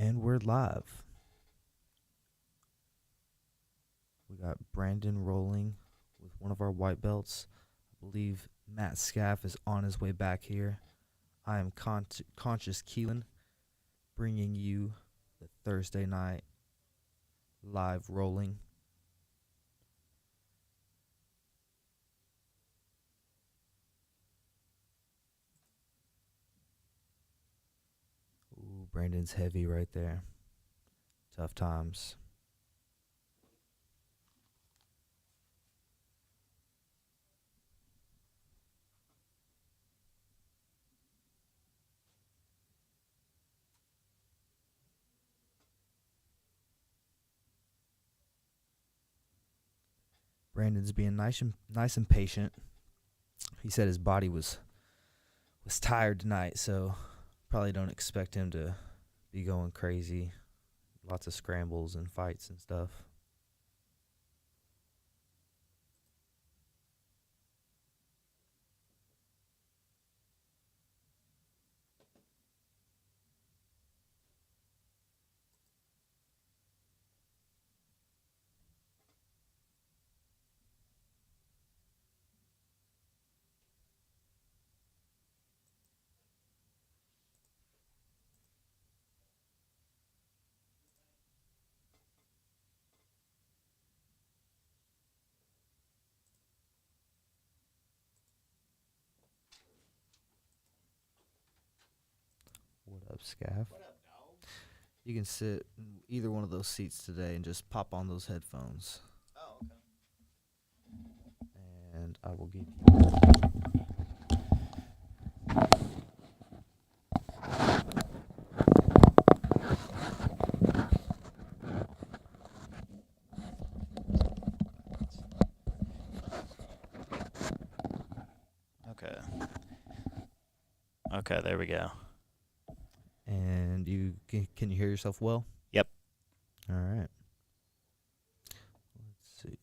And we're live. We got Brandon rolling with one of our white belts. I believe Matt Skaff is on his way back here. I am Conscious Keelan, bringing you the Thursday night live rolling. Ooh, Brandon's heavy right there. Tough times. Brandon's being nice and patient. He said his body was tired tonight, so probably don't expect him to be going crazy. Lots of scrambles and fights and stuff. What up, Scaff? What up, dog? You can sit in either one of those seats today and just pop on those headphones. Oh, okay. And I will give you... Okay. Okay, there we go. And you can you hear yourself well? Yep. All right. Let's see.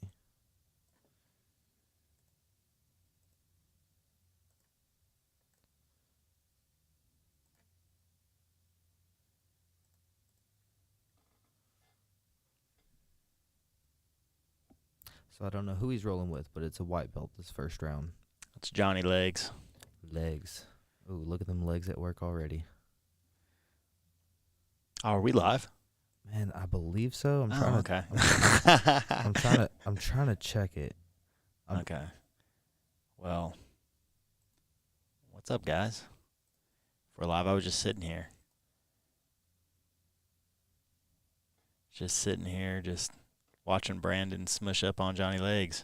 So I don't know who he's rolling with, but it's a white belt this first round. It's Johnny Legs. Legs. Ooh, look at them legs at work already. Oh, are we live? Man, I believe so. I'm trying to check it. Okay. Well, what's up, guys? If we're live, I was just sitting here. Just watching Brandon smush up on Johnny Legs.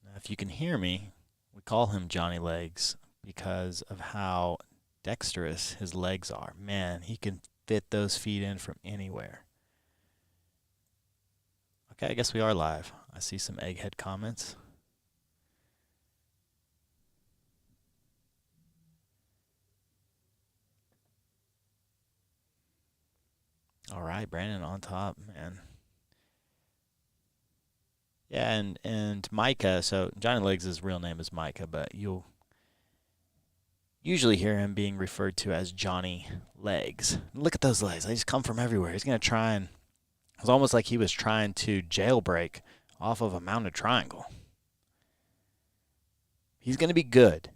Now, if you can hear me, we call him Johnny Legs because of how dexterous his legs are. Man, he can fit those feet in from anywhere. Okay, I guess we are live. I see some egghead comments. All right, Brandon on top, man. Yeah, and Micah, so Johnny Legs' his real name is Micah, but you'll usually hear him being referred to as Johnny Legs. Look at those legs. They just come from everywhere. He's going to try and... It was almost like he was trying to jailbreak off of a mounted triangle. He's going to be good.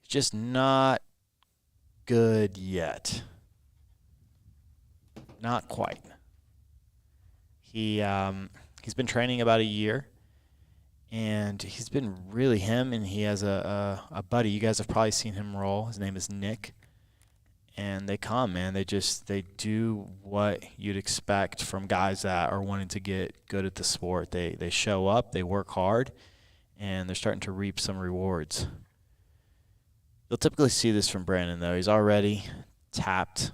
He's just not good yet. Not quite. He's been training about a year, and he's been really him, and he has a buddy. You guys have probably seen him roll. His name is Nick. And they come, man. They do what you'd expect from guys that are wanting to get good at the sport. They show up, they work hard, and they're starting to reap some rewards. You'll typically see this from Brandon, though. He's already tapped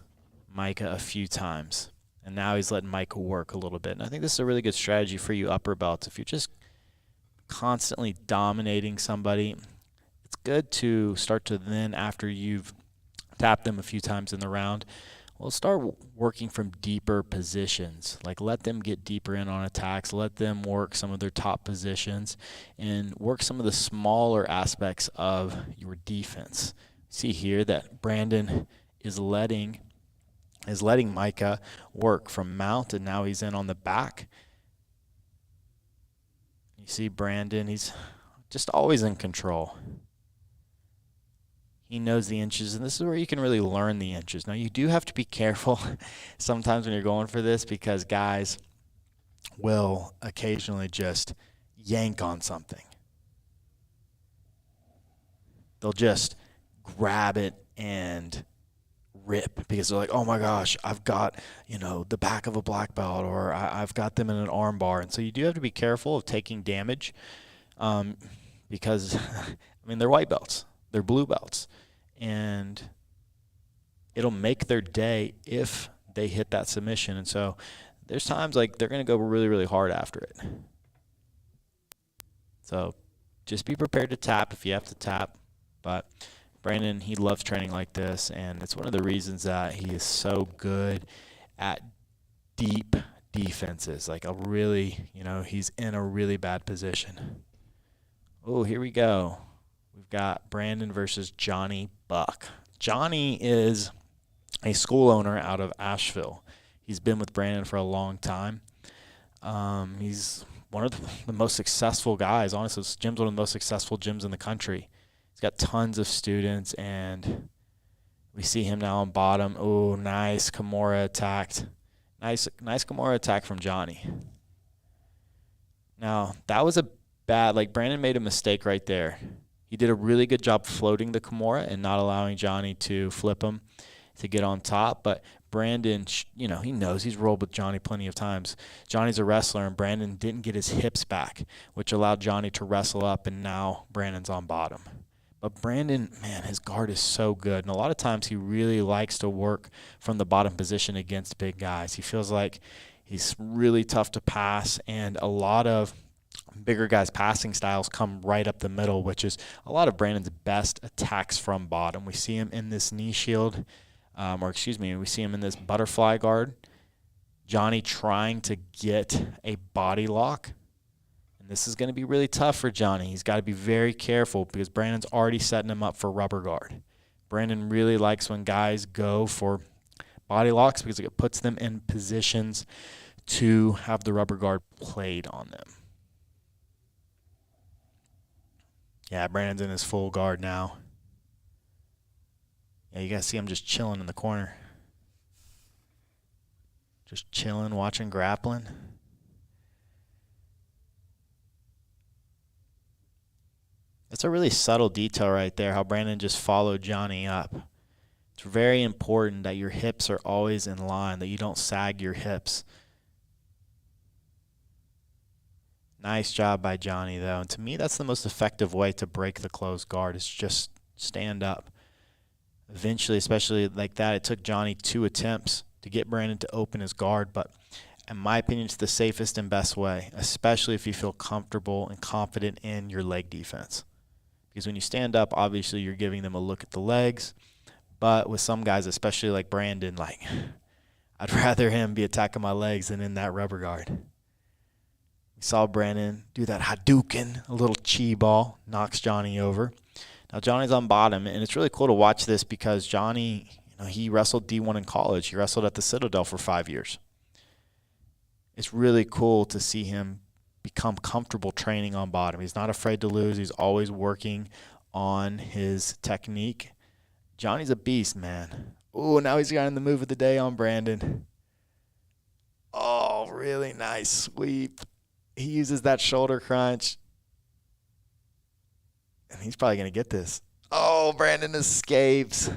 Micah a few times, and now he's letting Micah work a little bit. And I think this is a really good strategy for you upper belts. If you're just constantly dominating somebody, it's good to start to then, after you've tapped them a few times in the round, well, start working from deeper positions. Like, let them get deeper in on attacks. Let them work some of their top positions and work some of the smaller aspects of your defense. See here that Brandon is letting is letting Micah work from mount, and now he's in on the back. You see Brandon, he's just always in control. He knows the inches, and this is where you can really learn the inches. Now, you do have to be careful sometimes when you're going for this, because guys will occasionally just yank on something. They'll just grab it and rip because they're like, oh my gosh, I've got, the back of a black belt, or I've got them in an arm bar. And so you do have to be careful of taking damage because, they're white belts. They're blue belts. And it'll make their day if they hit that submission. And so there's times like they're going to go really, really hard after it. So just be prepared to tap if you have to tap. But Brandon, he loves training like this, and it's one of the reasons that he is so good at deep defenses. Like he's in a really bad position. Oh, here we go. We've got Brandon versus Johnny Buck. Johnny is a school owner out of Asheville. He's been with Brandon for a long time. He's one of the most successful guys. Honestly, this gym's one of the most successful gyms in the country. He's got tons of students, and we see him now on bottom. Oh, nice Kimura attacked. Nice Kimura attack from Johnny. Now, that was a bad, Brandon made a mistake right there. He did a really good job floating the Kimura and not allowing Johnny to flip him to get on top. But Brandon, he knows he's rolled with Johnny plenty of times. Johnny's a wrestler, and Brandon didn't get his hips back, which allowed Johnny to wrestle up, and now Brandon's on bottom. But Brandon, man, his guard is so good. And a lot of times he really likes to work from the bottom position against big guys. He feels like he's really tough to pass, and a lot of bigger guys' passing styles come right up the middle, which is a lot of Brandon's best attacks from bottom. We see him in this knee shield, we see him in this butterfly guard. Johnny trying to get a body lock. And this is going to be really tough for Johnny. He's got to be very careful because Brandon's already setting him up for rubber guard. Brandon really likes when guys go for body locks because it puts them in positions to have the rubber guard played on them. Yeah, Brandon's in his full guard now. Yeah, you guys see him just chilling in the corner. Just chilling, watching grappling. It's a really subtle detail right there, how Brandon just followed Johnny up. It's very important that your hips are always in line, that you don't sag your hips. Nice job by Johnny, though. And to me, that's the most effective way to break the closed guard is just stand up. Eventually, especially like that, it took Johnny 2 attempts to get Brandon to open his guard. But in my opinion, it's the safest and best way, especially if you feel comfortable and confident in your leg defense. Because when you stand up, obviously you're giving them a look at the legs. But with some guys, especially like Brandon, I'd rather him be attacking my legs than in that rubber guard. We saw Brandon do that Hadouken, a little chi ball, knocks Johnny over. Now Johnny's on bottom, and it's really cool to watch this because Johnny, he wrestled D1 in college. He wrestled at the Citadel for 5 years. It's really cool to see him become comfortable training on bottom. He's not afraid to lose. He's always working on his technique. Johnny's a beast, man. Oh, now he's got in the move of the day on Brandon. Oh, really nice sweep. He uses that shoulder crunch. And he's probably going to get this. Oh, Brandon escapes.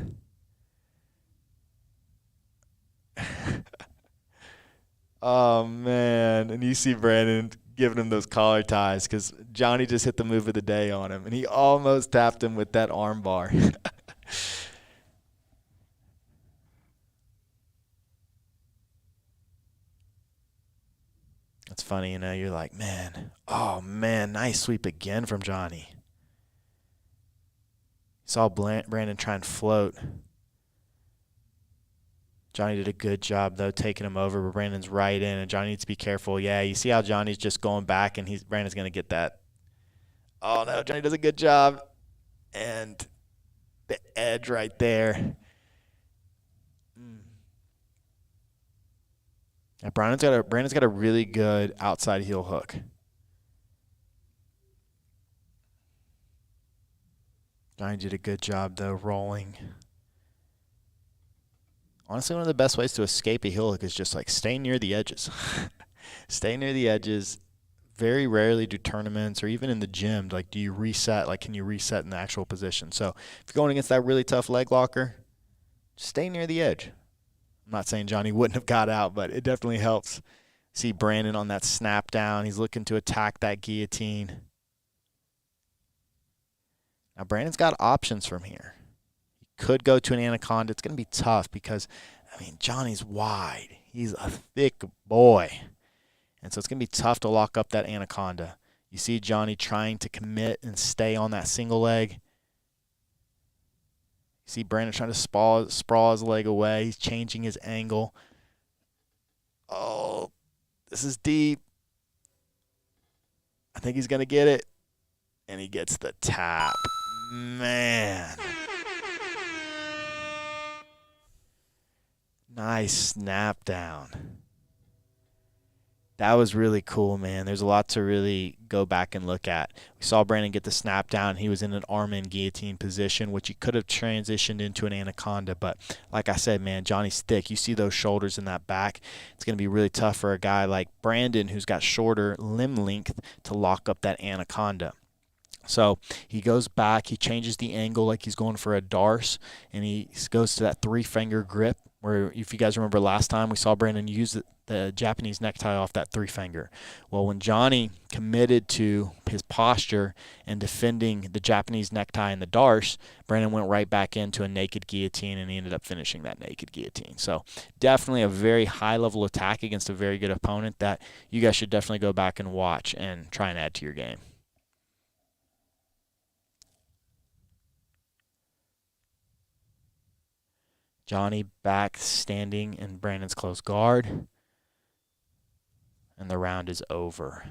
Oh, man. And you see Brandon giving him those collar ties because Johnny just hit the move of the day on him. And he almost tapped him with that arm bar. It's funny, you're like, man, oh, man, nice sweep again from Johnny. Saw Brandon try and float. Johnny did a good job, though, taking him over, but Brandon's right in, and Johnny needs to be careful. Yeah, you see how Johnny's just going back, and Brandon's going to get that. Oh, no, Johnny does a good job. And the edge right there. Yeah, Brandon's got a really good outside heel hook. Johnny did a good job though, rolling. Honestly, one of the best ways to escape a heel hook is just like stay near the edges. Stay near the edges. Very rarely do tournaments or even in the gym, like, do you reset? Like, can you reset in the actual position? So if you're going against that really tough leg locker, stay near the edge. I'm not saying Johnny wouldn't have got out, but it definitely helps. See Brandon on that snap down. He's looking to attack that guillotine. Now, Brandon's got options from here. He could go to an anaconda. It's going to be tough because, I mean, Johnny's wide. He's a thick boy. And so it's going to be tough to lock up that anaconda. You see Johnny trying to commit and stay on that single leg. You see Brandon trying to sprawl his leg away. He's changing his angle. Oh, this is deep. I think he's going to get it. And he gets the tap. Man. Nice snap down. That was really cool, man. There's a lot to really go back and look at. We saw Brandon get the snap down. He was in an arm-in guillotine position, which he could have transitioned into an anaconda. But like I said, man, Johnny's thick. You see those shoulders in that back. It's going to be really tough for a guy like Brandon, who's got shorter limb length, to lock up that anaconda. So he goes back. He changes the angle like he's going for a darce, and he goes to that three-finger grip, where if you guys remember last time, we saw Brandon use the Japanese necktie off that three-finger. Well, when Johnny committed to his posture and defending the Japanese necktie and the darce, Brandon went right back into a naked guillotine, and he ended up finishing that naked guillotine. So definitely a very high-level attack against a very good opponent that you guys should definitely go back and watch and try and add to your game. Johnny back standing in Brandon's close guard. And the round is over.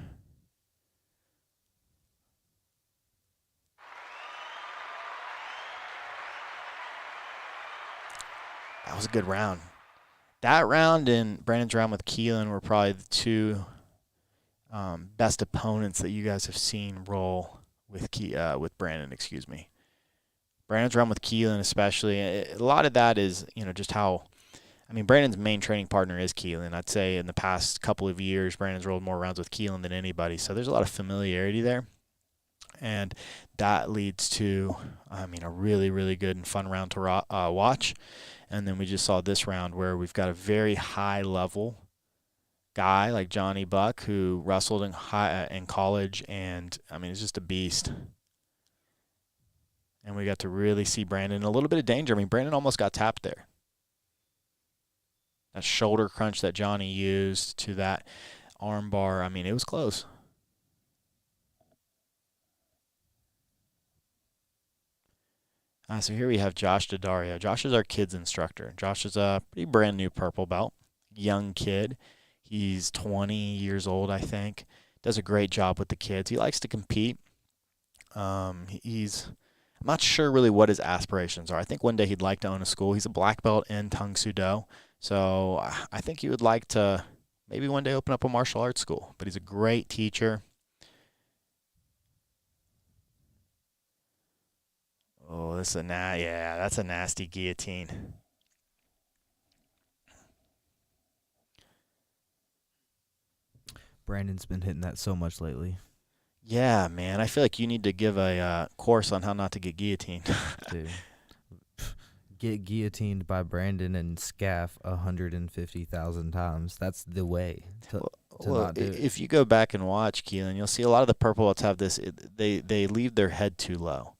That was a good round. That round and Brandon's round with Keelan were probably the two best opponents that you guys have seen roll with Brandon, excuse me. Brandon's round with Keelan especially, a lot of that is, just how, Brandon's main training partner is Keelan. I'd say in the past couple of years, Brandon's rolled more rounds with Keelan than anybody. So there's a lot of familiarity there. And that leads to, a really, really good and fun round to watch. And then we just saw this round where we've got a very high-level guy like Johnny Buck who wrestled in college, and, it's just a beast. And we got to really see Brandon in a little bit of danger. Brandon almost got tapped there. That shoulder crunch that Johnny used to that arm bar, it was close. So here we have Josh Daddario. Josh is our kids instructor. Josh is a pretty brand new purple belt, young kid. He's 20 years old, I think. Does a great job with the kids. He likes to compete. I'm not sure really what his aspirations are. I think one day he'd like to own a school. He's a black belt in Tung Soo Do. So I think he would like to maybe one day open up a martial arts school. But he's a great teacher. Oh, that's a nasty guillotine. Brandon's been hitting that so much lately. Yeah, man. I feel like you need to give a course on how not to get guillotined. Dude. Get guillotined by Brandon and Skaff 150,000 times. That's the way to not do it. If you go back and watch, Keelan, you'll see a lot of the purple belts have this. They leave their head too low.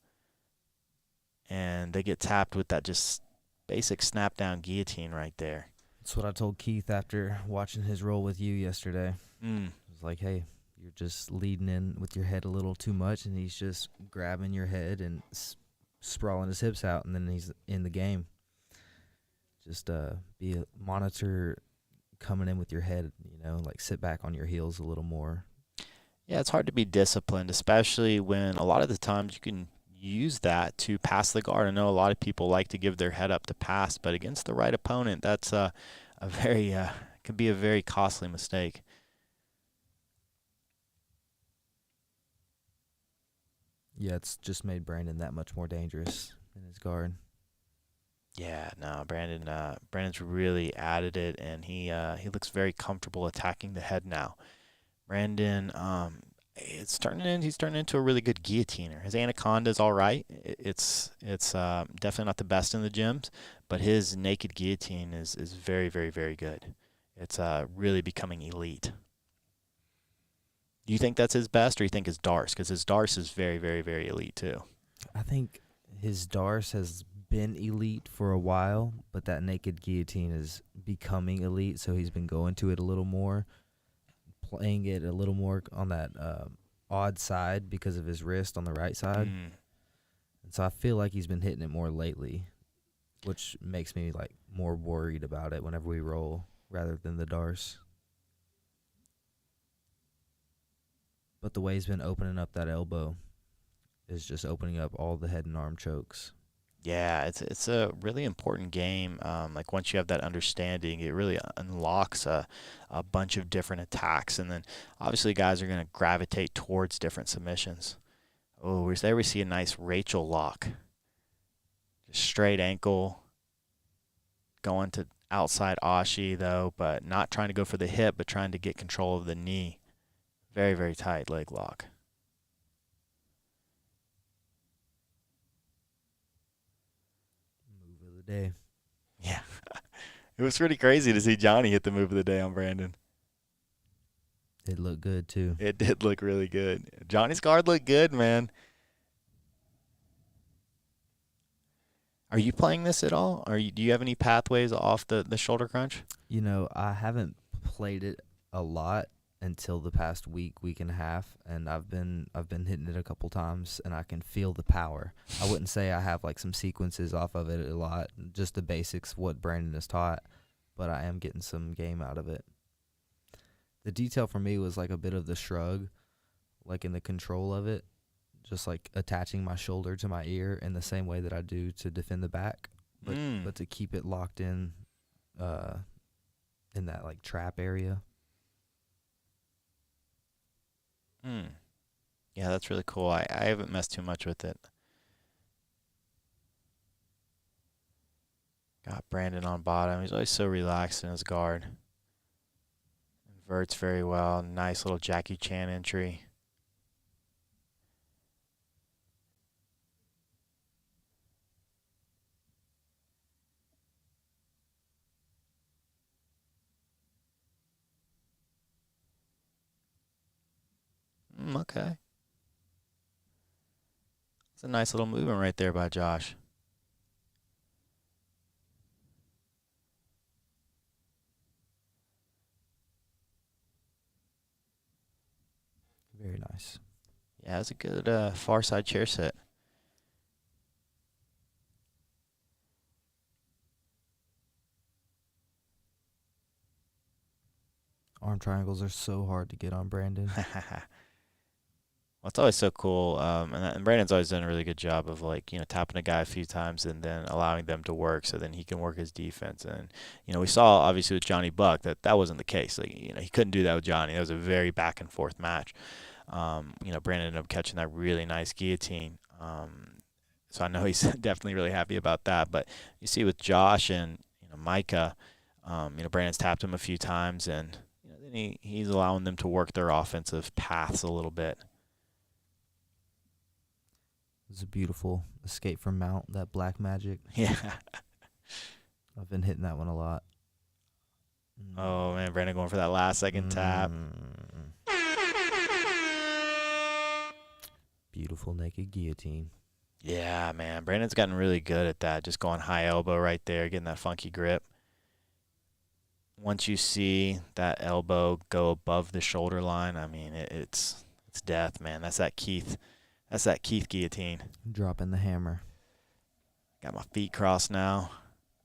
And they get tapped with that just basic snap-down guillotine right there. That's what I told Keith after watching his roll with you yesterday. I was like, hey, you're just leading in with your head a little too much, and he's just grabbing your head and sprawling his hips out, and then he's in the game. Just monitor coming in with your head, like sit back on your heels a little more. Yeah, it's hard to be disciplined, especially when a lot of the times you can use that to pass the guard. I know a lot of people like to give their head up to pass, but against the right opponent, that's a very could be a very costly mistake. Yeah, it's just made Brandon that much more dangerous in his guard. Yeah, no, Brandon's really added it, and he looks very comfortable attacking the head now. Brandon, he's turning into a really good guillotiner. His anaconda's all right. It's definitely not the best in the gyms, but his naked guillotine is very, very, very good. It's really becoming elite. Do you think that's his best, or you think his Darce? Because his Darce is very, very, very elite too. I think his Darce has been elite for a while, but that naked guillotine is becoming elite, so he's been going to it a little more, playing it a little more on that odd side because of his wrist on the right side. And so I feel like he's been hitting it more lately, which makes me like more worried about it whenever we roll rather than the Darce. But the way he's been opening up that elbow is just opening up all the head and arm chokes. Yeah, it's a really important game. Like once you have that understanding, it really unlocks a bunch of different attacks, and then obviously guys are going to gravitate towards different submissions. Oh, there we see a nice Rachel lock. Just straight ankle, going to outside ashi though, but not trying to go for the hip, but trying to get control of the knee. Very, very tight leg lock. Move of the day. Yeah. It was pretty crazy to see Johnny hit the move of the day on Brandon. It looked good too. It did look really good. Johnny's guard looked good, man. Are you playing this at all? Do you have any pathways off the shoulder crunch? You know, I haven't played it a lot until the past week and a half, and I've been hitting it a couple times, and I can feel the power. I wouldn't say I have like some sequences off of it a lot, just the basics, what Brandon has taught, but I am getting some game out of it. The detail for me was like a bit of the shrug, like in the control of it, just like attaching my shoulder to my ear in the same way that I do to defend the back, but to keep it locked in that like trap area. Yeah, that's really cool. I haven't messed too much with it. Got Brandon on bottom. He's always so relaxed in his guard. Inverts very well. Nice little Jackie Chan entry. Okay. It's a nice little movement right there by Josh. Very nice. Yeah, it's a good far side chair sit. Arm triangles are so hard to get on Brandon. Well, it's always so cool, and Brandon's always done a really good job of tapping a guy a few times and then allowing them to work, so then he can work his defense. And we saw obviously with Johnny Buck that wasn't the case. He couldn't do that with Johnny. That was a very back and forth match. Brandon ended up catching that really nice guillotine. So I know he's definitely really happy about that. But you see with Josh and Micah, Brandon's tapped him a few times, and then he's allowing them to work their offensive paths a little bit. It was a beautiful escape from mount, that black magic. Yeah. I've been hitting that one a lot. Oh, man, Brandon going for that last second tap. Beautiful naked guillotine. Yeah, man. Brandon's gotten really good at that, just going high elbow right there, getting that funky grip. Once you see that elbow go above the shoulder line, I mean, it's death, man. That's that Keith guillotine. Dropping the hammer. Got my feet crossed now.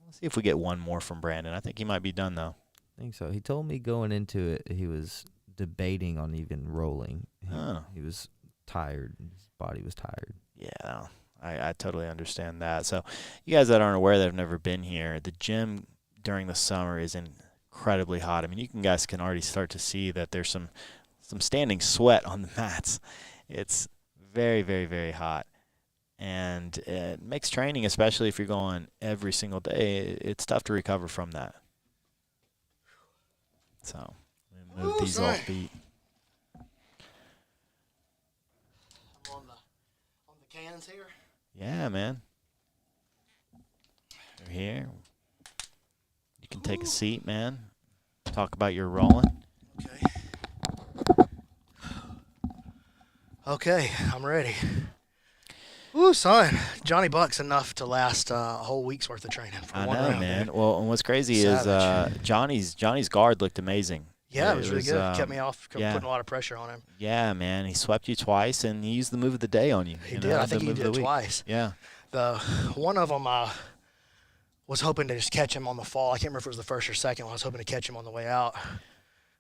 Let's see if we get one more from Brandon. I think he might be done, though. I think so. He told me going into it, he was debating on even rolling. He was tired. His body was tired. Yeah, I totally understand that. So you guys that aren't aware that have never been here, the gym during the summer is incredibly hot. I mean, guys can already start to see that there's some standing sweat on the mats. It's very, very, very hot. And it makes training, especially if you're going every single day, it's tough to recover from that. So, move these off feet. I'm on the cans here. Yeah, man. You're here. You can take a seat, man. Talk about your rolling. Okay, I'm ready. Ooh, son, Johnny Buck's enough to last a whole week's worth of training for I one know, round. man. Dude. Well, and what's crazy Savage. is Johnny's guard looked amazing. Yeah, it was really good. Kept me off, yeah. putting a lot of pressure on him. Yeah, man. He swept you twice, and he used the move of the day on you. He did. I think he did it twice. Yeah. One of them, was hoping to just catch him on the fall. I can't remember if it was the first or second one. I was hoping to catch him on the way out.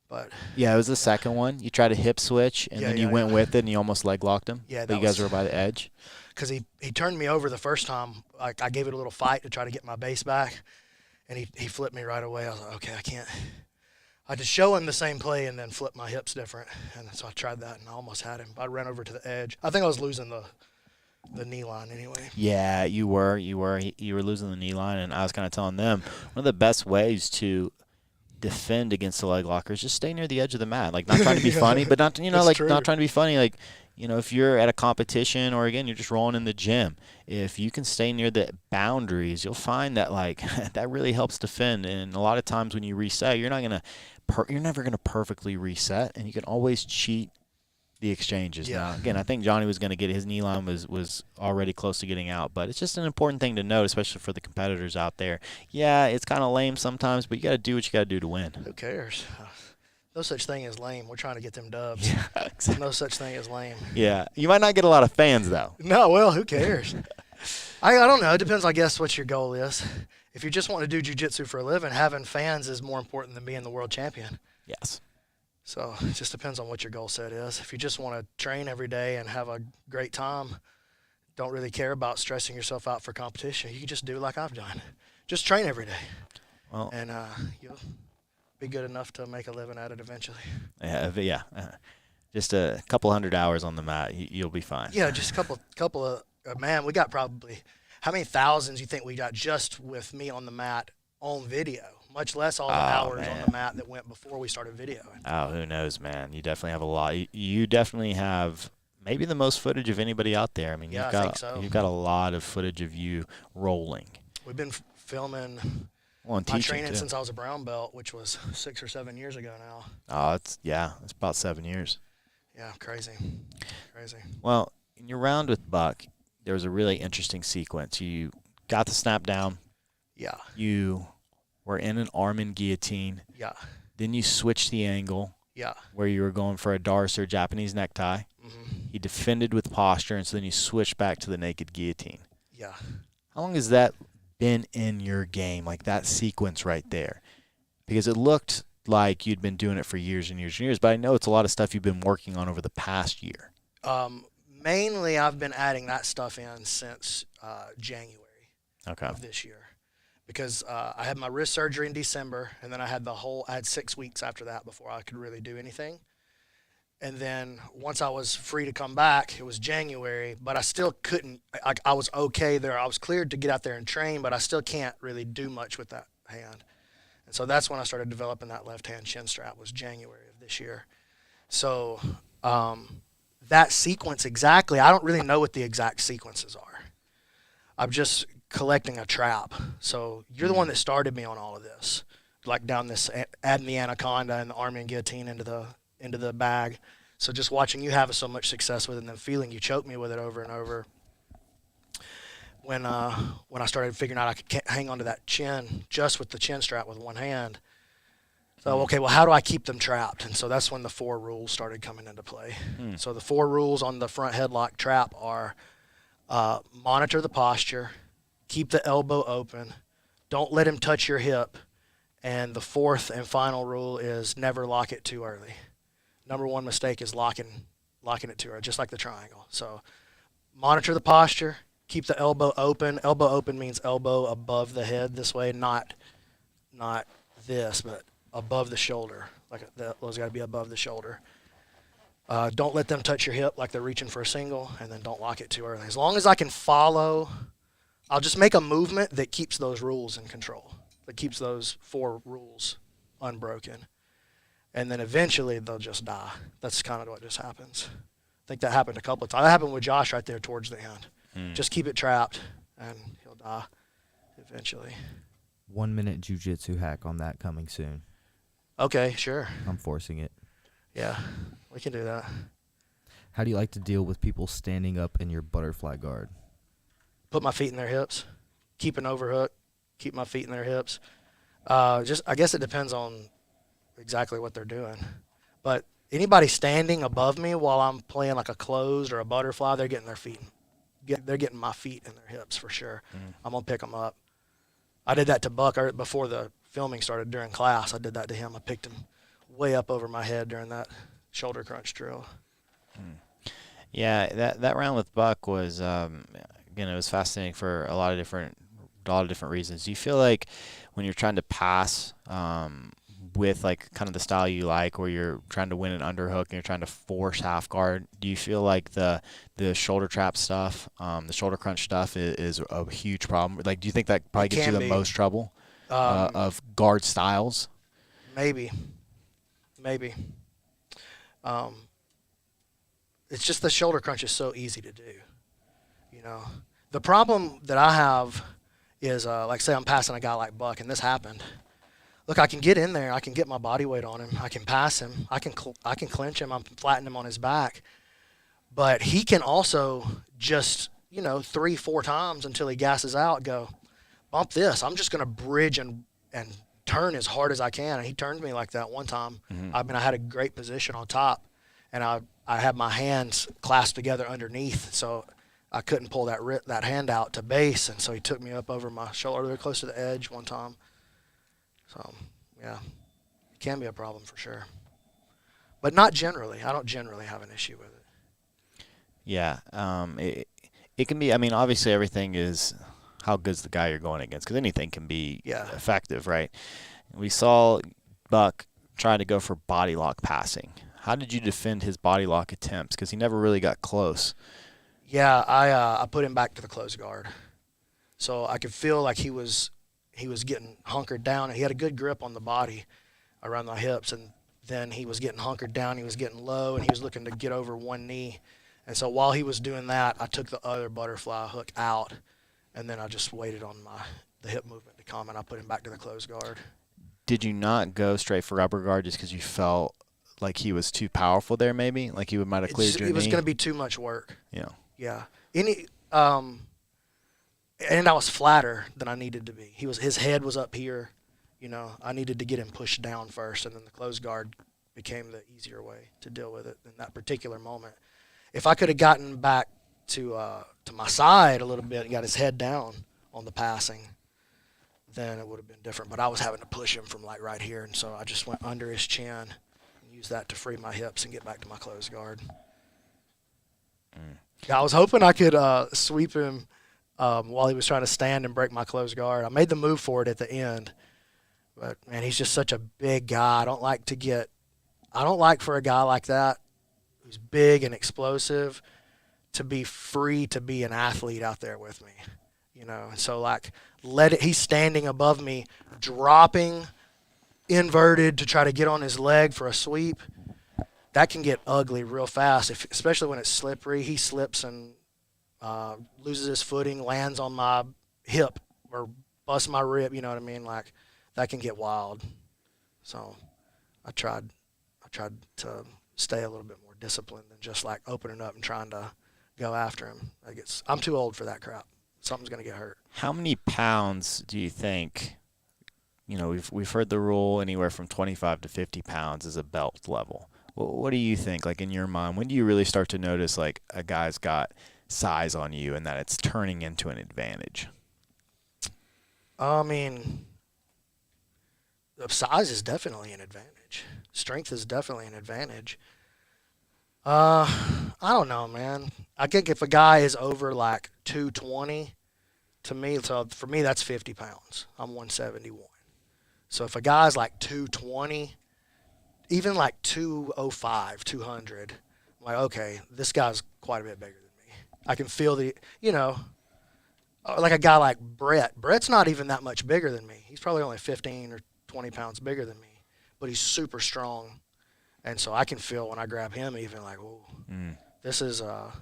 But yeah, it was the second one. You tried to hip switch, and then you went with it, and you almost leg locked him. Yeah, but you guys were by the edge. Because he turned me over the first time. Like, I gave it a little fight to try to get my base back, and he flipped me right away. I was like, okay, I can't. I just show him the same play and then flip my hips different. And so I tried that, and I almost had him. I ran over to the edge. I think I was losing the knee line anyway. Yeah, you were. You were losing the knee line, and I was kind of telling them one of the best ways to defend against the leg locker is just stay near the edge of the mat. Like, not trying to be funny, but not not trying to be funny. Like, if you're at a competition or again you're just rolling in the gym, if you can stay near the boundaries, you'll find that that really helps defend. And a lot of times when you reset, you're never gonna perfectly reset, and you can always cheat the exchanges. Yeah. Now, again, I think Johnny was going to get his knee line was already close to getting out, but it's just an important thing to note, especially for the competitors out there. Yeah, it's kind of lame sometimes, but you got to do what you got to do to win. Who cares? No such thing as lame. We're trying to get them dubs. Yeah, exactly. No such thing as lame. Yeah, you might not get a lot of fans though. No, well, who cares? I don't know. It depends, I guess, what your goal is. If you just want to do jiu-jitsu for a living, having fans is more important than being the world champion. Yes. So it just depends on what your goal set is. If you just want to train every day and have a great time, don't really care about stressing yourself out for competition, you can just do like I've done. Just train every day. Well, and you'll be good enough to make a living at it eventually. Yeah. Just a couple 100 hours on the mat, you'll be fine. Yeah, just a couple of man, we got probably how many thousands you think we got just with me on the mat on video? Much less all the hours on the mat that went before we started videoing. Oh, who knows, man? You definitely have a lot. You definitely have maybe the most footage of anybody out there. I mean, I think so. You've got a lot of footage of you rolling. We've been filming my training since I was a brown belt, which was 6 or 7 years ago now. Oh, it's about 7 years. Yeah, crazy. Well, in your round with Buck, there was a really interesting sequence. You got the snap down. Yeah. You were in an arm in guillotine. Yeah. Then you switched the angle. Yeah. Where you were going for a Darce or Japanese necktie. Mm-hmm. He defended with posture, and so then you switched back to the naked guillotine. Yeah. How long has that been in your game, like that sequence right there? Because it looked like you'd been doing it for years and years and years, but I know it's a lot of stuff you've been working on over the past year. Mainly, I've been adding that stuff in since January of this year. Because I had my wrist surgery in December, and then I had 6 weeks after that before I could really do anything. And then once I was free to come back, it was January, but I still couldn't. I was okay there. I was cleared to get out there and train, but I still can't really do much with that hand. And so that's when I started developing that left-hand shin strap, was January of this year. So that sequence exactly, I don't really know what the exact sequences are. I'm just collecting a trap. So you're the one that started me on all of this, like down this, adding the anaconda and the arm and guillotine into the bag. So just watching you have so much success with it and then feeling you choke me with it over and over. When I started figuring out I could hang onto that chin just with the chin strap with one hand. So, okay, well, how do I keep them trapped? And so that's when the 4 rules started coming into play. So the 4 rules on the front headlock trap are monitor the posture, keep the elbow open, don't let him touch your hip, and the 4th and final rule is never lock it too early. Number 1 mistake is locking it too early, just like the triangle. So monitor the posture, keep the elbow open. Elbow open means elbow above the head this way, not this, but above the shoulder. Those got to be above the shoulder. Don't let them touch your hip like they're reaching for a single, and then don't lock it too early. As long as I can follow, I'll just make a movement that keeps those rules in control, that keeps those 4 rules unbroken. And then eventually they'll just die. That's kind of what just happens. I think that happened a couple of times. That happened with Josh right there towards the end. Just keep it trapped, and he'll die eventually. 1 minute jiu-jitsu hack on that coming soon. Okay, sure. I'm forcing it. Yeah, we can do that. How do you like to deal with people standing up in your butterfly guard? Put my feet in their hips, keep an overhook, keep my feet in their hips. I guess it depends on exactly what they're doing. But anybody standing above me while I'm playing like a closed or a butterfly, they're getting their feet. They're getting my feet in their hips for sure. I'm going to pick them up. I did that to Buck before the filming started during class. I did that to him. I picked him way up over my head during that shoulder crunch drill. Yeah, that round with Buck was, again, it was fascinating for a lot of different reasons. Do you feel like when you're trying to pass with like kind of the style you like, where you're trying to win an underhook and you're trying to force half guard, do you feel like the shoulder trap stuff, the shoulder crunch stuff is a huge problem? Like, do you think that probably gets you the most trouble of guard styles? Maybe. It's just the shoulder crunch is so easy to do. You know, the problem that I have is, like, say I'm passing a guy like Buck, and this happened. Look, I can get in there. I can get my body weight on him. I can pass him. I can clinch him. I'm flattening him on his back. But he can also just, 3-4 times until he gasses out, go, bump this. I'm just going to bridge and turn as hard as I can. And he turned me like that one time. I mean, I had a great position on top, and I had my hands clasped together underneath, so I couldn't pull that hand out to base. And so he took me up over my shoulder, really close to the edge one time. So, yeah, it can be a problem for sure. But not generally. I don't generally have an issue with it. Yeah, it can be. I mean, obviously everything is how good's the guy you're going against, because anything can be effective, right? We saw Buck try to go for body lock passing. How did you defend his body lock attempts? Because he never really got close. Yeah, I put him back to the closed guard. So I could feel like he was getting hunkered down, and he had a good grip on the body around the hips, and then he was getting hunkered down, he was getting low, and he was looking to get over one knee. And so while he was doing that, I took the other butterfly hook out, and then I just waited on the hip movement to come, and I put him back to the closed guard. Did you not go straight for rubber guard just because you felt like he was too powerful there, maybe? Like he might have cleared your knee? It was going to be too much work. Yeah. Yeah. And I was flatter than I needed to be. His head was up here. I needed to get him pushed down first, and then the closed guard became the easier way to deal with it in that particular moment. If I could have gotten back to my side a little bit and got his head down on the passing, then it would have been different. But I was having to push him from like right here, and so I just went under his chin and used that to free my hips and get back to my closed guard. Yeah, I was hoping I could sweep him while he was trying to stand and break my closed guard. I made the move for it at the end, but man, he's just such a big guy. I don't like for a guy like that who's big and explosive to be free to be an athlete out there with me, And so like he's standing above me, dropping inverted to try to get on his leg for a sweep. That can get ugly real fast, especially when it's slippery. He slips and loses his footing, lands on my hip or busts my rib, you know what I mean? Like, that can get wild. So I tried to stay a little bit more disciplined than just like opening up and trying to go after him. I'm too old for that crap. Something's going to get hurt. How many pounds do you think, we've heard the rule anywhere from 25 to 50 pounds is a belt level. What do you think, like in your mind, when do you really start to notice like a guy's got size on you and that it's turning into an advantage? I mean, size is definitely an advantage. Strength is definitely an advantage. I don't know, man. I think if a guy is over like 220, for me that's 50 pounds. I'm 171. So if a guy's like 220, even like 205, 200, I'm like, okay, this guy's quite a bit bigger than me. I can feel like a guy like Brett. Brett's not even that much bigger than me. He's probably only 15 or 20 pounds bigger than me, but he's super strong. And so I can feel when I grab him even like, whoa, this is a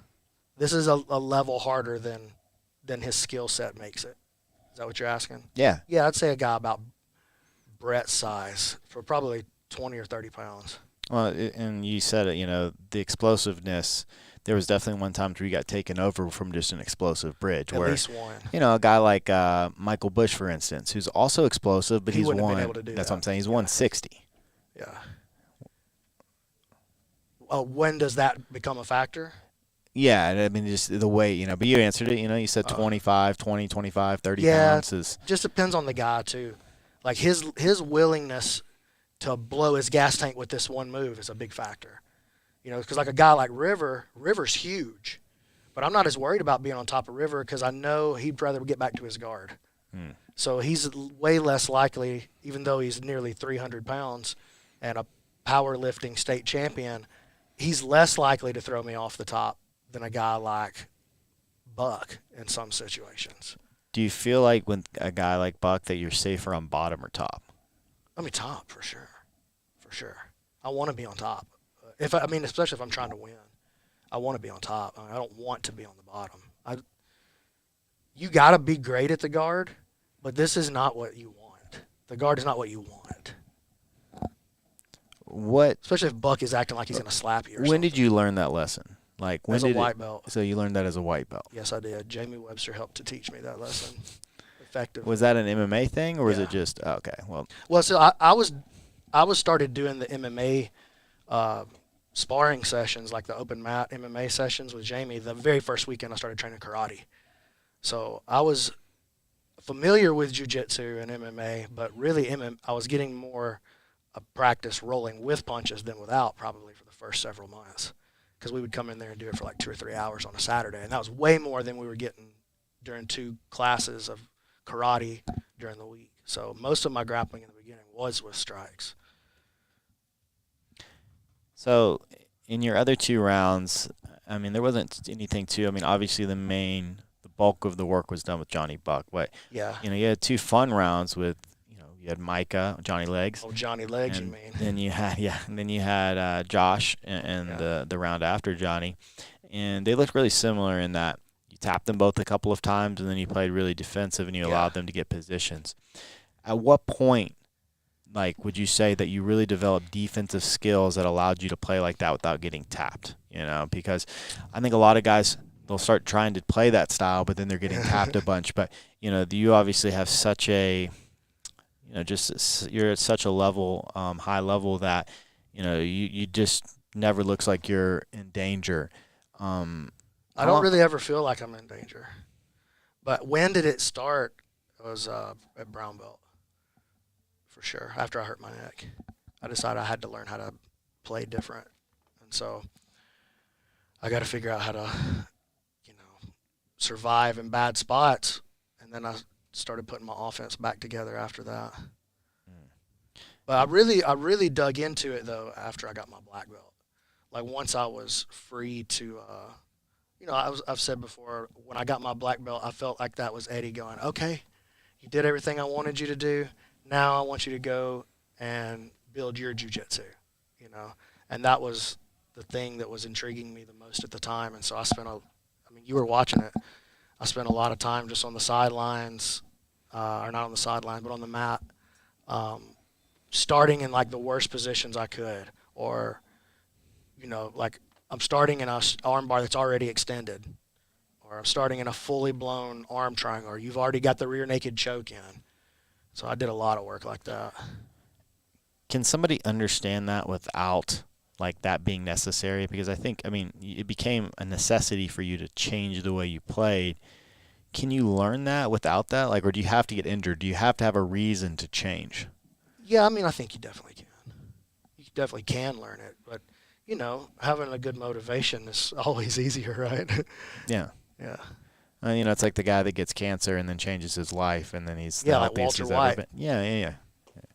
level harder than his skill set makes it. Is that what you're asking? Yeah. Yeah, I'd say a guy about Brett's size for probably 20 or 30 pounds. Well, and you said it, the explosiveness, there was definitely one time where you got taken over from just an explosive bridge. At where, least one. A guy like Michael Bush, for instance, who's also explosive, but He he's wouldn't have one. been able to do That's that. what I'm saying. He's 160. Yeah. When does that become a factor? Yeah, I mean, just the weight, but you answered it, you said 25, 20, 25, 30 pounds is. Just depends on the guy, too. Like, his willingness to blow his gas tank with this one move is a big factor. Because like a guy like River's huge. But I'm not as worried about being on top of River because I know he'd rather get back to his guard. So he's way less likely, even though he's nearly 300 pounds and a powerlifting state champion, he's less likely to throw me off the top than a guy like Buck in some situations. Do you feel like with a guy like Buck that you're safer on bottom or top? I mean, top for sure. For sure. I want to be on top. Especially if I'm trying to win. I want to be on top. I don't want to be on the bottom. You got to be great at the guard, but this is not what you want. The guard is not what you want. What? Especially if Buck is acting like he's going to slap you or When something. did you learn that lesson? Like when As a white belt. So you learned that as a white belt. Yes, I did. Jamie Webster helped to teach me that lesson effectively. Was that an MMA thing or was it just okay? Well, so I was started doing the MMA sparring sessions, like the open mat MMA sessions with Jamie the very first weekend I started training karate. So I was familiar with jiu-jitsu and MMA, but really I was getting more practice rolling with punches than without probably for the first several months because we would come in there and do it for like 2 or 3 hours on a Saturday, and that was way more than we were getting during 2 classes of karate during the week. So most of my grappling in the beginning was with strikes. So in your other 2 rounds, I mean, there wasn't anything obviously the bulk of the work was done with Johnny Buck, but yeah, you had 2 fun rounds with, you had Micah, Johnny Legs. Oh, Johnny Legs, and you mean? Then you had Josh and the round after Johnny, and they looked really similar in that you tapped them both a couple of times, and then you played really defensive and you allowed them to get positions. At what point, would you say that you really developed defensive skills that allowed you to play like that without getting tapped? Because I think a lot of guys, they'll start trying to play that style, but then they're getting tapped a bunch. But, you obviously have such a, you're at such a level, high level that, you just never looks like you're in danger. I don't really ever feel like I'm in danger. But when did it start? It was at brown belt. For sure. After I hurt my neck, I decided I had to learn how to play different. And so I got to figure out how to, survive in bad spots. And then I started putting my offense back together after that. But I really dug into it, though, after I got my black belt. Like, once I was free to, I've said before, when I got my black belt, I felt like that was Eddie going, okay, you did everything I wanted you to do. Now I want you to go and build your jiu-jitsu, And that was the thing that was intriguing me the most at the time. And so I spent you were watching it. I spent a lot of time just on the sidelines, or not on the sidelines, but on the mat, starting in, the worst positions I could. Or, I'm starting in a arm bar that's already extended. Or I'm starting in a fully blown arm triangle. Or you've already got the rear naked choke in. So I did a lot of work like that. Can somebody understand that without that being necessary? Because I think, it became a necessity for you to change the way you played. Can you learn that without that? Or do you have to get injured? Do you have to have a reason to change? Yeah, I think you definitely can. You definitely can learn it. But, having a good motivation is always easier, right? Yeah. Yeah. It's like the guy that gets cancer and then changes his life, and then he's the like happiest Walter he's White. ever been. Yeah.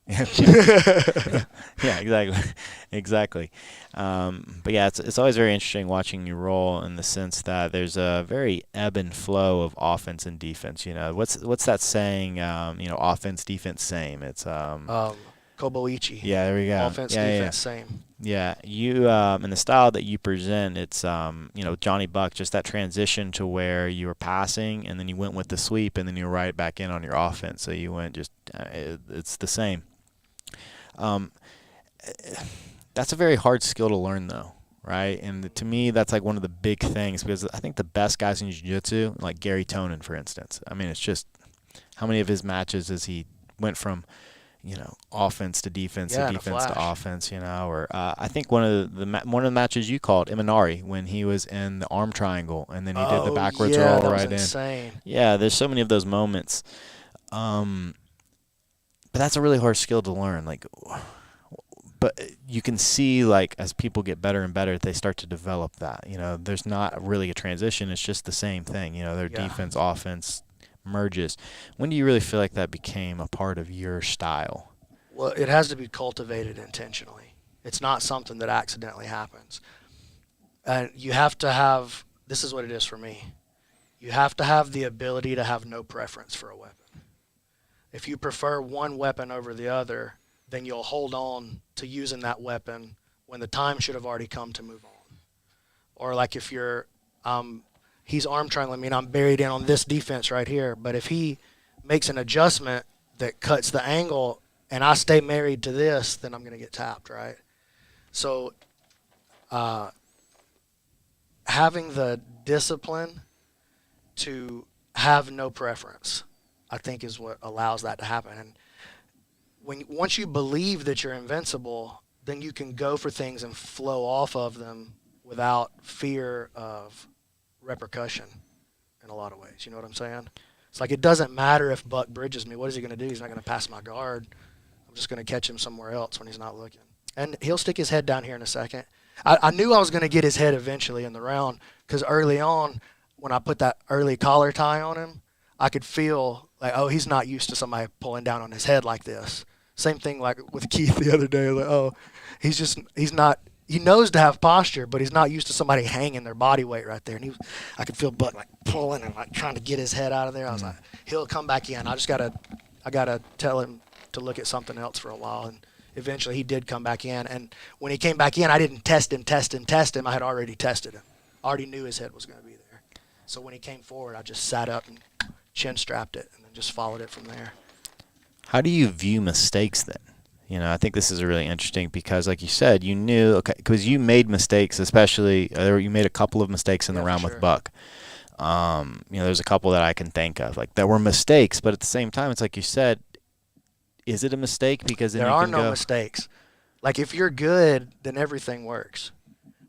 Yeah, exactly, exactly. But yeah, it's always very interesting watching you roll in the sense that there's a very ebb and flow of offense and defense. You know, what's that saying? You know, offense, defense, same. It's Koboichi. yeah, there we go. Offense, Yeah, defense, same. yeah. You in the style that you present, it's you know, Johnny Buck, just that transition to where you were passing and then you went with the sweep and then you were right back in on your offense. So you went just it's the same. That's a very hard skill to learn, though, right? And to me, that's like one of the big things, because I think the best guys in jiu-jitsu, like Gary Tonin, for instance, I mean, it's just how many of his matches has he went from, you know, offense to defense to defense to offense, you know? Or I think one of the matches you called Imanari, when he was in the arm triangle and then he did the backwards roll that right was insane. in. Yeah, there's so many of those moments. But that's a really hard skill to learn. Like, but you can see, like, as people get better and better, they start to develop that. You know, there's not really a transition. It's just the same thing. You know, their defense, offense merges. When do you really feel like that became a part of your style? Well, it has to be cultivated intentionally. It's not something that accidentally happens. And you have to have, this is what it is for me, you have to have the ability to have no preference for a weapon. If you prefer one weapon over the other, then you'll hold on to using that weapon when the time should have already come to move on. Or like if you're, he's arm triangling me and I'm buried in on this defense right here, but if he makes an adjustment that cuts the angle and I stay married to this, then I'm going to get tapped, right? So having the discipline to have no preference, I think, is what allows that to happen. And once you believe that you're invincible, then you can go for things and flow off of them without fear of repercussion in a lot of ways. You know what I'm saying? It's like, it doesn't matter if Buck bridges me. What is he going to do? He's not going to pass my guard. I'm just going to catch him somewhere else when he's not looking. And he'll stick his head down here in a second. I knew I was going to get his head eventually in the round, because early on, when I put that early collar tie on him, I could feel like, oh, he's not used to somebody pulling down on his head like this. Same thing like with Keith the other day. Like, oh, he's not, he knows to have posture, but he's not used to somebody hanging their body weight right there. And I could feel Buck like pulling and like trying to get his head out of there. I was like, he'll come back in. I gotta tell him to look at something else for a while. And eventually he did come back in. And when he came back in, I didn't test him. I had already tested him. I already knew his head was going to be there. So when he came forward, I just sat up and chin strapped it and then just followed it from there. How do you view mistakes then? You know, I think this is really interesting because, like you said, you knew, okay, because you made mistakes, especially, you made a couple of mistakes in the round with Buck. You know, there's a couple that I can think of. Like, there were mistakes, but at the same time, it's like you said, is it a mistake? Because then there are no mistakes. Like, if you're good, then everything works.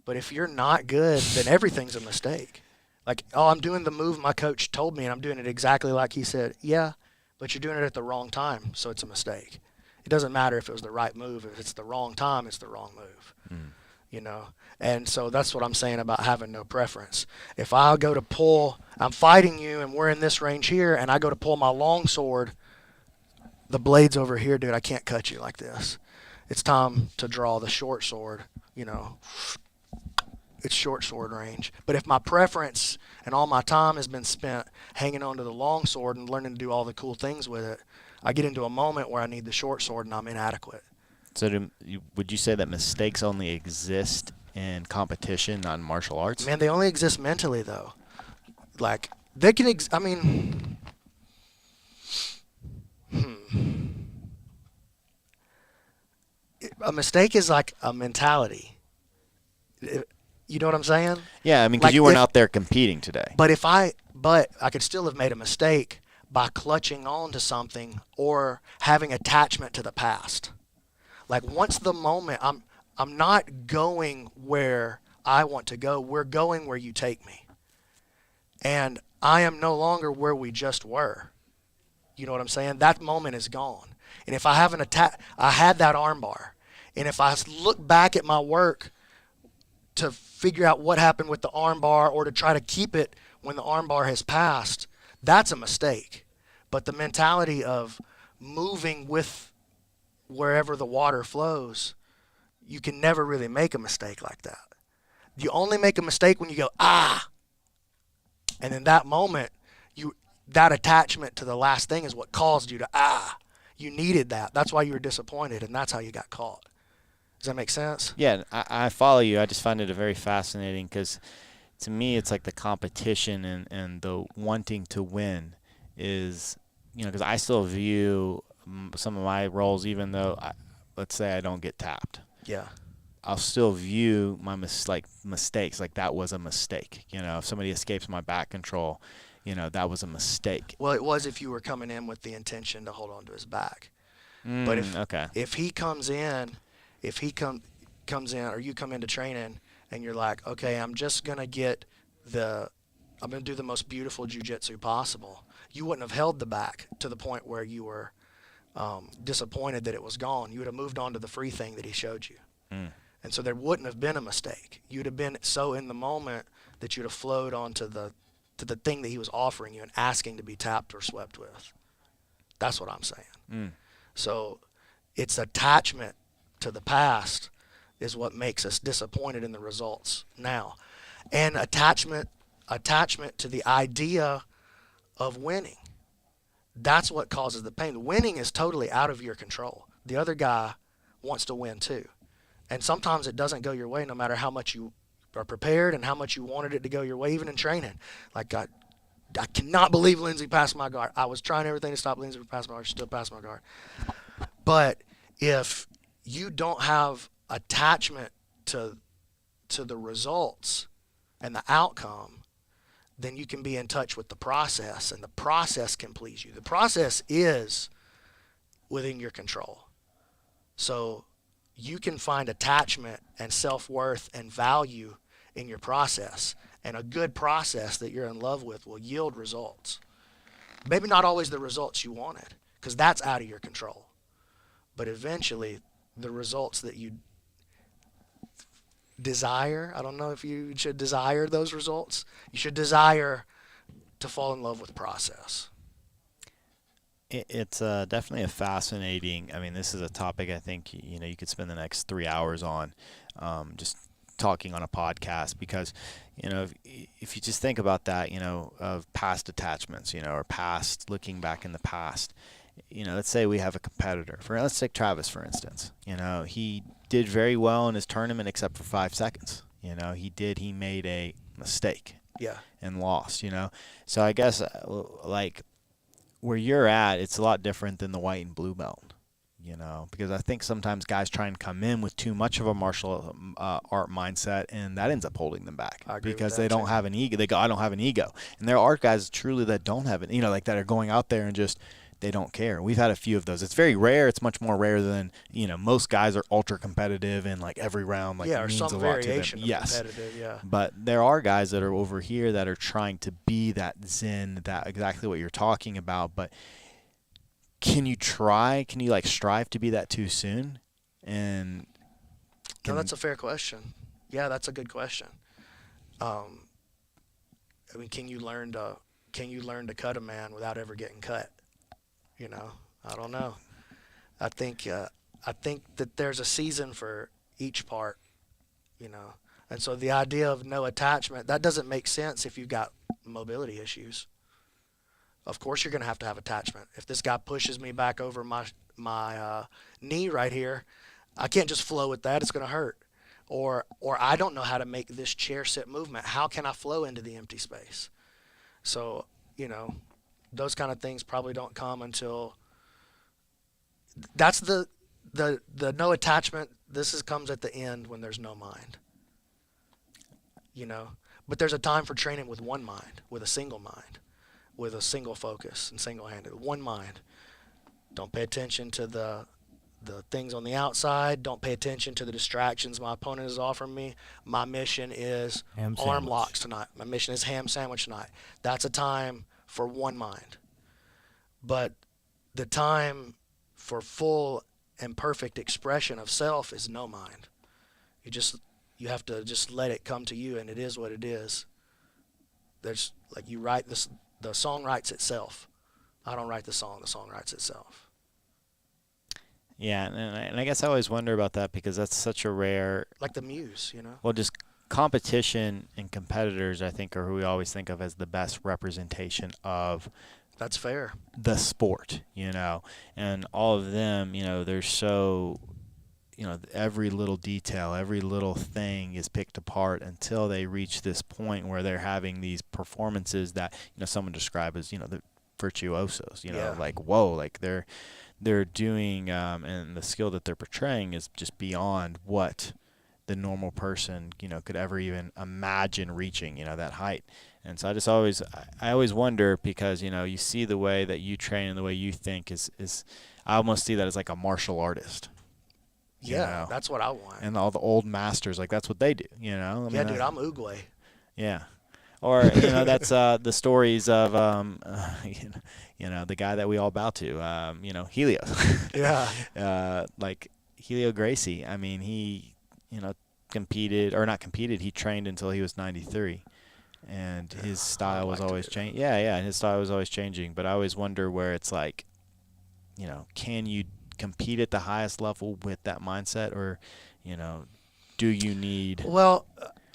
But if you're not good, then everything's a mistake. Like, oh, I'm doing the move my coach told me, and I'm doing it exactly like he said. Yeah, but you're doing it at the wrong time, so it's a mistake. It doesn't matter if it was the right move. If it's the wrong time, it's the wrong move. You know? And so that's what I'm saying about having no preference. If I go to pull, I'm fighting you, and we're in this range here, and I go to pull my long sword, the blade's over here, dude. I can't cut you like this. It's time to draw the short sword, you know. It's short sword range. But if my preference and all my time has been spent hanging on to the long sword and learning to do all the cool things with it, I get into a moment where I need the short sword and I'm inadequate. So would you say that mistakes only exist in competition, not in martial arts? Man, they only exist mentally, though. Like, they can, a mistake is like a mentality. You know what I'm saying? Yeah, I mean, because like you weren't out there competing today. But I could still have made a mistake by clutching on to something or having attachment to the past. Like, once the moment, I'm not going where I want to go. We're going where you take me. And I am no longer where we just were. You know what I'm saying? That moment is gone. And if I have I had that arm bar. And if I look back at my work to figure out what happened with the arm bar or to try to keep it when the arm bar has passed, that's a mistake. But the mentality of moving with wherever the water flows, you can never really make a mistake like that. You only make a mistake when you go, ah, and in that moment, that attachment to the last thing is what caused you to, ah. You needed that. That's why you were disappointed, and that's how you got caught. Does that make sense? Yeah, I follow you. I just find it very fascinating because to me it's like the competition and the wanting to win is, because I still view some of my roles, even though, let's say I don't get tapped. Yeah. I'll still view my mistakes like that was a mistake. If somebody escapes my back control, that was a mistake. Well, it was if you were coming in with the intention to hold on to his back. But if he comes in, comes in, or you come into training and you're like, okay, I'm going to do the most beautiful jiu-jitsu possible. You wouldn't have held the back to the point where you were disappointed that it was gone. You would have moved on to the free thing that he showed you. And so there wouldn't have been a mistake. You'd have been so in the moment that you'd have flowed onto the thing that he was offering you and asking to be tapped or swept with. That's what I'm saying. So it's attachment to the past is what makes us disappointed in the results now. And attachment to the idea of winning. That's what causes the pain. Winning is totally out of your control. The other guy wants to win too. And sometimes it doesn't go your way no matter how much you are prepared and how much you wanted it to go your way, even in training. Like, I cannot believe Lindsay passed my guard. I was trying everything to stop Lindsay from passing my guard. She still passed my guard. But if you don't have attachment to the results and the outcome, then you can be in touch with the process, and the process can please you. The process is within your control. So you can find attachment and self-worth and value in your process. And a good process that you're in love with will yield results. Maybe not always the results you wanted, because that's out of your control. But eventually, the results that you desire, I don't know if you should desire those results. You should desire to fall in love with the process. It's definitely a fascinating. This is a topic I think you could spend the next 3 hours on, just talking on a podcast, because if you just think about that, of past attachments, or past, looking back in the past. Let's say we have a competitor. Let's take Travis, for instance. He did very well in his tournament except for 5 seconds. He made a mistake. Yeah. And lost. So I guess like where you're at, it's a lot different than the white and blue belt. Because I think sometimes guys try and come in with too much of a martial art mindset, and that ends up holding them back because they don't have an ego. They go, I don't have an ego. And there are guys truly that don't have it, like that are going out there and just, they don't care. We've had a few of those. It's very rare. It's much more rare than, most guys are ultra competitive and like every round means or some a lot variation to them. of competitive, yeah. But there are guys that are over here that are trying to be that zen, that exactly what you're talking about. But can you strive to be that too soon? And no, that's a fair question. Yeah, that's a good question. Can you learn to cut a man without ever getting cut? I don't know. I think that there's a season for each part, And so the idea of no attachment, that doesn't make sense if you've got mobility issues. Of course you're going to have attachment. If this guy pushes me back over my knee right here, I can't just flow with that. It's going to hurt. Or I don't know how to make this chair sit movement. How can I flow into the empty space? So, those kind of things probably don't come until that's the no attachment. Comes at the end when there's no mind, but there's a time for training with one mind, with a single mind, with a single focus and single-handed, one mind. Don't pay attention to the things on the outside. Don't pay attention to the distractions my opponent is offering me. My mission is arm locks tonight. My mission is ham sandwich tonight. That's a time for one mind. But the time for full and perfect expression of self is no mind. You have to just let it come to you, and it is what it is. There's like you write this, the song writes itself. I don't write the song writes itself. Yeah, and I guess I always wonder about that because that's such a rare. Like the muse, you know. Well, just competition and competitors, I think, are who we always think of as the best representation of. That's fair. The sport, you know, and all of them, you know, they're so, you know, every little detail, every little thing is picked apart until they reach this point where they're having these performances that, you know, someone described as, you know, the virtuosos, you know, like, whoa, like they're doing, and the skill that they're portraying is just beyond what the normal person, you know, could ever even imagine reaching, you know, that height. And so I always wonder because, you know, you see the way that you train and the way you think is I almost see that as like a martial artist. Yeah, know? That's what I want. And all the old masters, like that's what they do, you know? I mean, dude, I'm Oogway. Yeah. Or, you know, that's the stories of, you know, the guy that we all bow to, you know, Helio. Yeah. Like Helio Gracie. I mean, he, you know, he trained until he was 93. And his style was always changing. Yeah, his style was always changing. But I always wonder where it's like, you know, can you compete at the highest level with that mindset, or, you know, do you need? Well,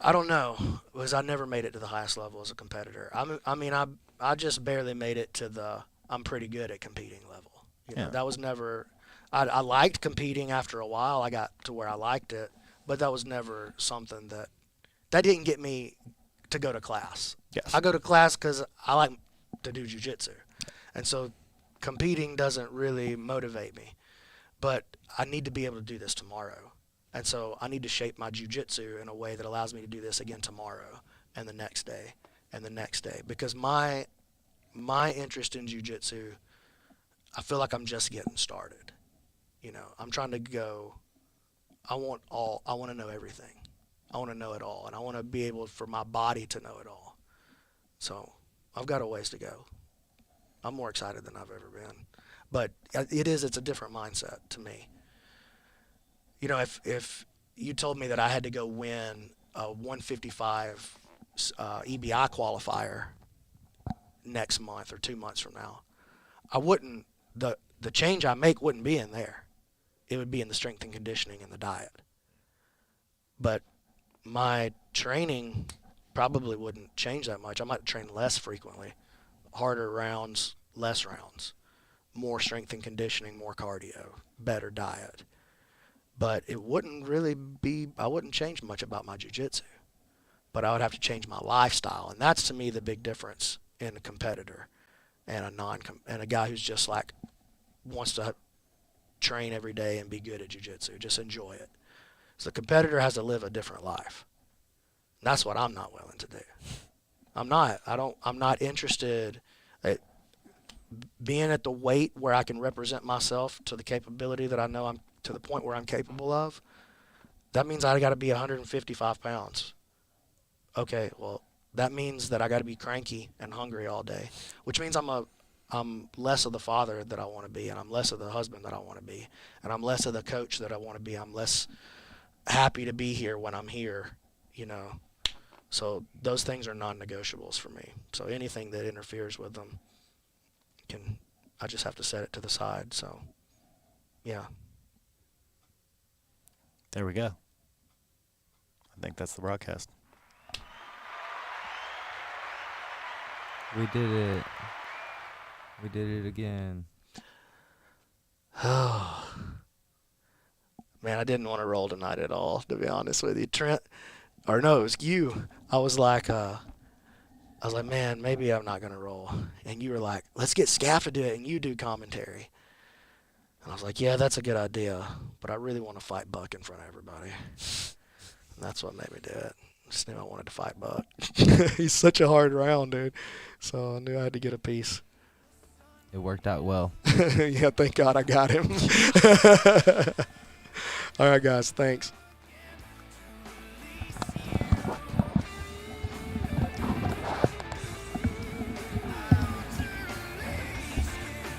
I don't know, because I never made it to the highest level as a competitor. I just barely made it to the I'm pretty good at competing level. You know, that was never. I liked competing after a while. I got to where I liked it, but that was never something that didn't get me to go to class. Yes. I go to class because I like to do jiu-jitsu. And so competing doesn't really motivate me. But I need to be able to do this tomorrow. And so I need to shape my jiu-jitsu in a way that allows me to do this again tomorrow and the next day and the next day. Because my interest in jiu-jitsu, I feel like I'm just getting started. You know, I'm trying to go, I want to know everything. I want to know it all, and I want to be able for my body to know it all. So I've got a ways to go. I'm more excited than I've ever been. But it's a different mindset to me. You know, if you told me that I had to go win a 155 EBI qualifier next month or 2 months from now, I wouldn't, the change I make wouldn't be in there. It would be in the strength and conditioning and the diet. But my training probably wouldn't change that much. I might train less frequently, harder rounds, less rounds, more strength and conditioning, more cardio, better diet. But it wouldn't really be, I wouldn't change much about my jiu-jitsu. But I would have to change my lifestyle. And that's to me the big difference in a competitor and a guy who's just like wants to train every day and be good at jiu-jitsu, just enjoy it. So the competitor has to live a different life. And that's what I'm not willing to do. I'm not interested at being at the weight where I can represent myself to the capability that I know I'm to the point where I'm capable of. That means I got to be 155 pounds. Okay, well, that means that I got to be cranky and hungry all day, which means I'm less of the father that I want to be, and I'm less of the husband that I want to be, and I'm less of the coach that I want to be. I'm less happy to be here when I'm here, you know. So those things are non-negotiables for me. So anything that interferes with them, I just have to set it to the side. So, yeah. There we go. I think that's the broadcast. We did it. We did it again. Oh. Man, I didn't want to roll tonight at all, to be honest with you. Trent, or no, it was you. I was like, man, maybe I'm not going to roll. And you were like, let's get Skaff to do it, and you do commentary. And I was like, yeah, that's a good idea, but I really want to fight Buck in front of everybody. And that's what made me do it. I just knew I wanted to fight Buck. He's such a hard round, dude. So I knew I had to get a piece. It worked out well. Yeah, thank God I got him. All right, guys, thanks.